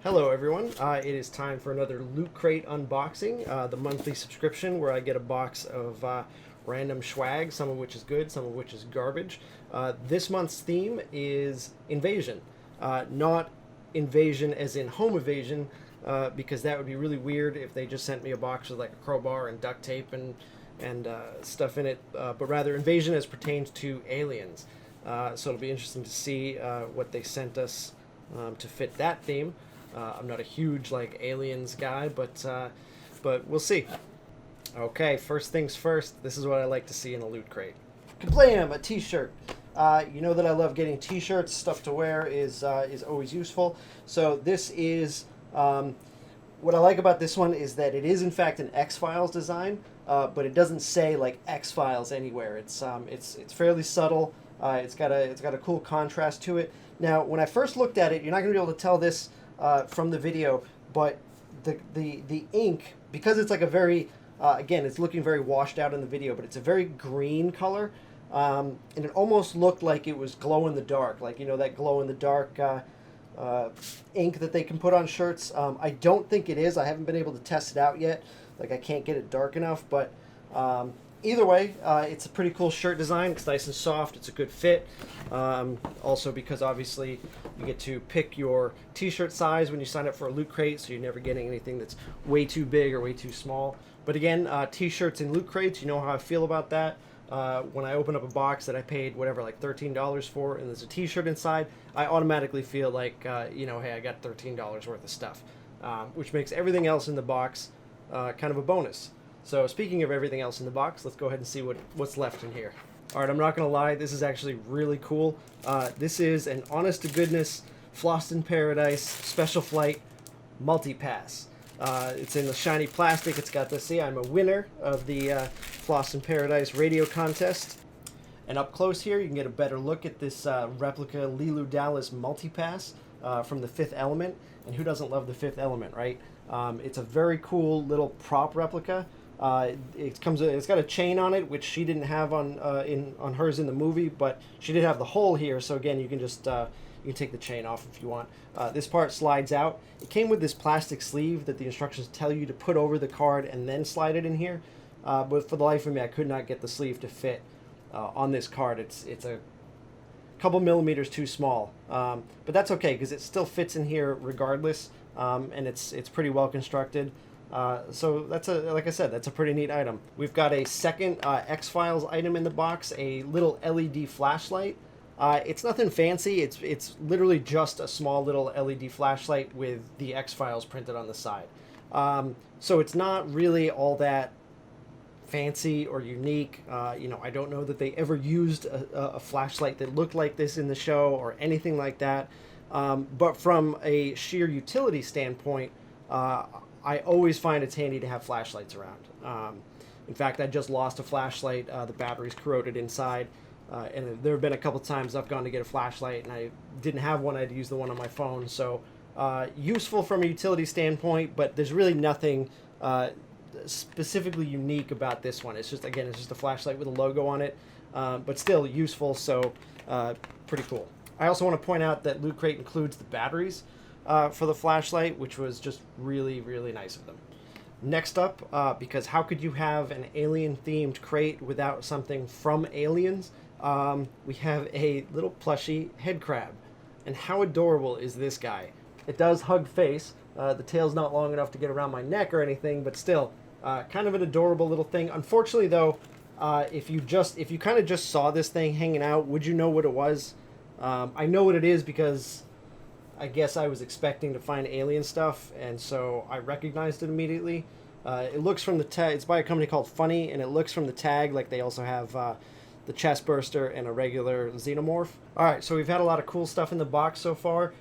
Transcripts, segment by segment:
Hello everyone, it is time for another Loot Crate unboxing, the monthly subscription where I get a box of random swag, some of which is good, some of which is garbage. This month's theme is Invasion, not Invasion as in home invasion, because that would be really weird if they just sent me a box with like a crowbar and duct tape and stuff in it, but rather Invasion as pertains to aliens. So it'll be interesting to see what they sent us to fit that theme. I'm not a huge like aliens guy, but we'll see. Okay, first things first. This is what I like to see in a loot crate. Kablam! A T-shirt. You know that I love getting T-shirts. Stuff to wear is always useful. So this is what I like about this one is that it is in fact an X-Files design, but it doesn't say like X-Files anywhere. It's fairly subtle. It's got a cool contrast to it. Now, when I first looked at it, you're not going to be able to tell this from the video, but the ink, because it's like a very again, it's looking very washed out in the video, but it's a very green color, and it almost looked like it was glow in the dark, like, you know, that glow in the dark ink that they can put on shirts. I don't think it is. I haven't been able to test it out yet. Like, I can't get it dark enough, but either way, it's a pretty cool shirt design. It's nice and soft. It's a good fit. Also, because obviously you get to pick your T-shirt size when you sign up for a Loot Crate, so you're never getting anything that's way too big or way too small. But again, T-shirts and Loot Crates, you know how I feel about that. When I open up a box that I paid whatever, like $13 for, and there's a T-shirt inside, I automatically feel like, you know, hey, I got $13 worth of stuff, which makes everything else in the box kind of a bonus. So speaking of everything else in the box, let's go ahead and see what's left in here. All right, I'm not going to lie, this is actually really cool. This is an honest-to-goodness Flossed in Paradise Special Flight Multi-Pass. It's in the shiny plastic. It's got the, see, I'm a winner of the Flossed in Paradise radio contest. And up close here, you can get a better look at this replica Leeloo Dallas Multi-Pass from The Fifth Element. And who doesn't love The Fifth Element, right? It's a very cool little prop replica. It's got a chain on it, which she didn't have on hers in the movie, but she did have the hole here. So again, you can just you can take the chain off if you want. This part slides out. It came with this plastic sleeve that the instructions tell you to put over the card and then slide it in here. But for the life of me, I could not get the sleeve to fit on this card. It's a couple millimeters too small, but that's okay because it still fits in here regardless, and it's pretty well constructed. So that's like I said, that's a pretty neat item. We've got a second X-Files item in the box, a little LED flashlight. It's nothing fancy. It's literally just a small little LED flashlight with the X-Files printed on the side. So it's not really all that fancy or unique. You know, I don't know that they ever used a flashlight that looked like this in the show or anything like that. But from a sheer utility standpoint, I always find it's handy to have flashlights around. In fact, I just lost a flashlight. The battery's corroded inside. And there have been a couple times I've gone to get a flashlight and I didn't have one. I had to use the one on my phone. So useful from a utility standpoint, but there's really nothing specifically unique about this one. It's just, again, it's just a flashlight with a logo on it, but still useful. So pretty cool. I also want to point out that Loot Crate includes the batteries for the flashlight, which was just really, really nice of them. Next up, because how could you have an alien-themed crate without something from Aliens? We have a little plushy head crab. And how adorable is this guy? It does hug face. The tail's not long enough to get around my neck or anything, but still, kind of an adorable little thing. Unfortunately, though, if you kind of just saw this thing hanging out, would you know what it was? I know what it is because I guess I was expecting to find alien stuff, and so I recognized it immediately. It looks from the tag, it's by a company called Funny, and it looks from the tag like they also have the chest burster and a regular xenomorph. Alright, so we've had a lot of cool stuff in the box so far.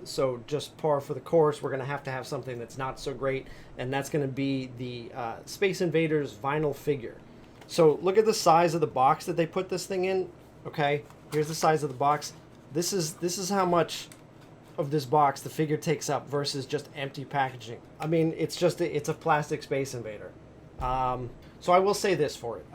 So just par for the course, we're going to have something that's not so great, and that's going to be the Space Invaders vinyl figure. So look at the size of the box that they put this thing in. Okay, here's the size of the box. This is how much of this box the figure takes up versus just empty packaging. I mean, it's a plastic Space Invader. So I will say this for it.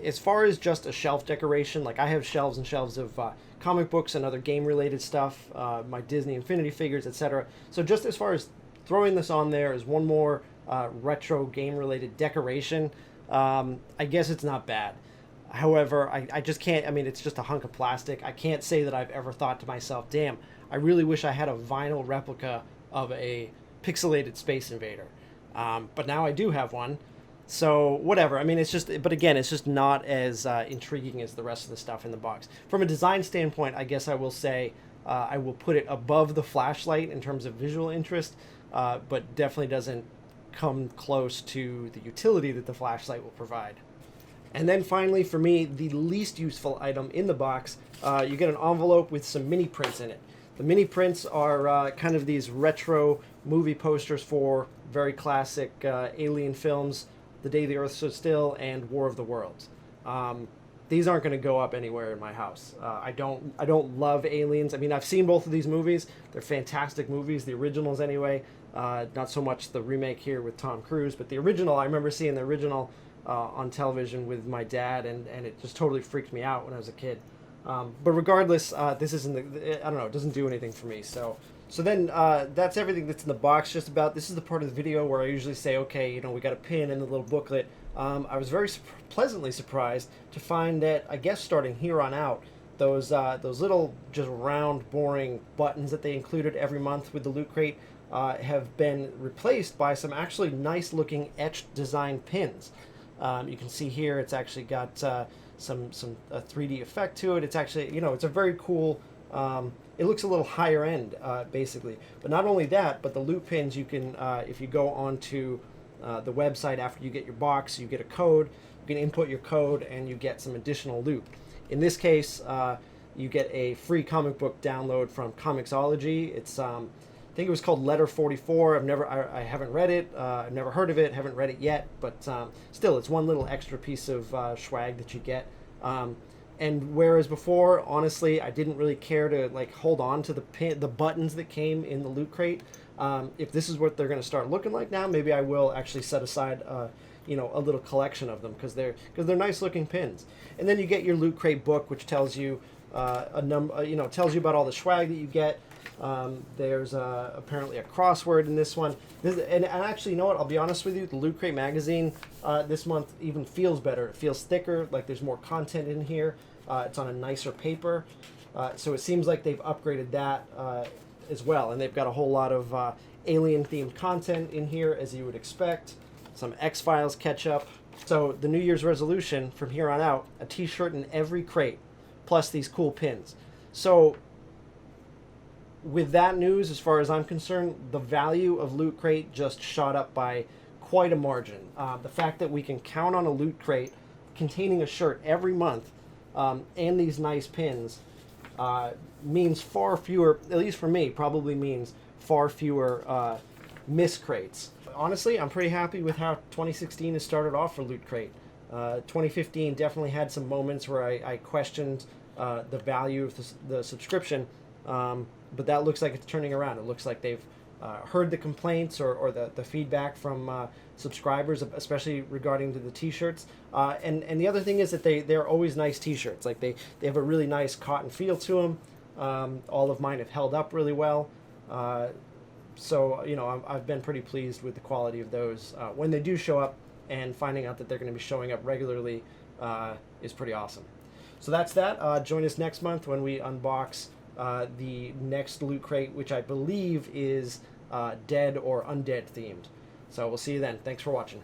As far as just a shelf decoration, like I have shelves and shelves of comic books and other game-related stuff, my Disney Infinity figures, etc. So just as far as throwing this on there as one more retro game-related decoration, I guess it's not bad. However, I just can't, I mean, it's just a hunk of plastic. I can't say that I've ever thought to myself, damn, I really wish I had a vinyl replica of a pixelated Space Invader. But now I do have one. So whatever. I mean, it's just, but again, it's just not as intriguing as the rest of the stuff in the box. From a design standpoint, I guess I will say I will put it above the flashlight in terms of visual interest, but definitely doesn't come close to the utility that the flashlight will provide. And then finally, for me, the least useful item in the box, you get an envelope with some mini prints in it. The mini prints are kind of these retro movie posters for very classic alien films, The Day the Earth Stood Still and War of the Worlds. These aren't going to go up anywhere in my house. I don't love Aliens. I mean, I've seen both of these movies. They're fantastic movies, the originals anyway. Not so much the remake here with Tom Cruise, but the original, I remember seeing the original on television with my dad, and it just totally freaked me out when I was a kid. But regardless, this isn't, I don't know, it doesn't do anything for me. So then that's everything that's in the box just about. This is the part of the video where I usually say, okay, you know, we got a pin in the little booklet. I was very pleasantly surprised to find that, I guess starting here on out, those little just round, boring buttons that they included every month with the Loot Crate have been replaced by some actually nice-looking etched design pins. You can see here it's actually got some 3D effect to it. It's actually, you know, it's a very cool, it looks a little higher end, basically. But not only that, but the loot pins, you can, if you go onto the website after you get your box, you get a code, you can input your code and you get some additional loot. In this case, you get a free comic book download from Comixology. It's, I think it was called Letter 44. I haven't read it. I've never heard of it. Haven't read it yet. But still, it's one little extra piece of swag that you get. And whereas before, honestly, I didn't really care to like hold on to the buttons that came in the Loot Crate. If this is what they're going to start looking like now, maybe I will actually set aside, you know, a little collection of them because they're nice looking pins. And then you get your Loot Crate book, which tells you tells you about all the swag that you get. There's apparently a crossword in this one. And actually, you know what? I'll be honest with you. The Loot Crate magazine this month even feels better. It feels thicker, like there's more content in here. It's on a nicer paper. So it seems like they've upgraded that as well. And they've got a whole lot of alien-themed content in here, as you would expect. Some X-Files catch-up. So the New Year's resolution from here on out, a t-shirt in every crate, plus these cool pins. So with that news, as far as I'm concerned, the value of Loot Crate just shot up by quite a margin. The fact that we can count on a Loot Crate containing a shirt every month and these nice pins means far fewer, at least for me, probably means far fewer miss crates. Honestly, I'm pretty happy with how 2016 has started off for Loot Crate. 2015 definitely had some moments where I questioned the value of the subscription, but that looks like it's turning around. It looks like they've heard the complaints or the feedback from subscribers, especially regarding to the t-shirts. And the other thing is that they're always nice t-shirts. Like they have a really nice cotton feel to them. All of mine have held up really well. So, you know, I've been pretty pleased with the quality of those. When they do show up, and finding out that they're going to be showing up regularly is pretty awesome. So that's that. Join us next month when we unbox the next Loot Crate, which I believe is dead or undead themed. So we'll see you then. Thanks for watching.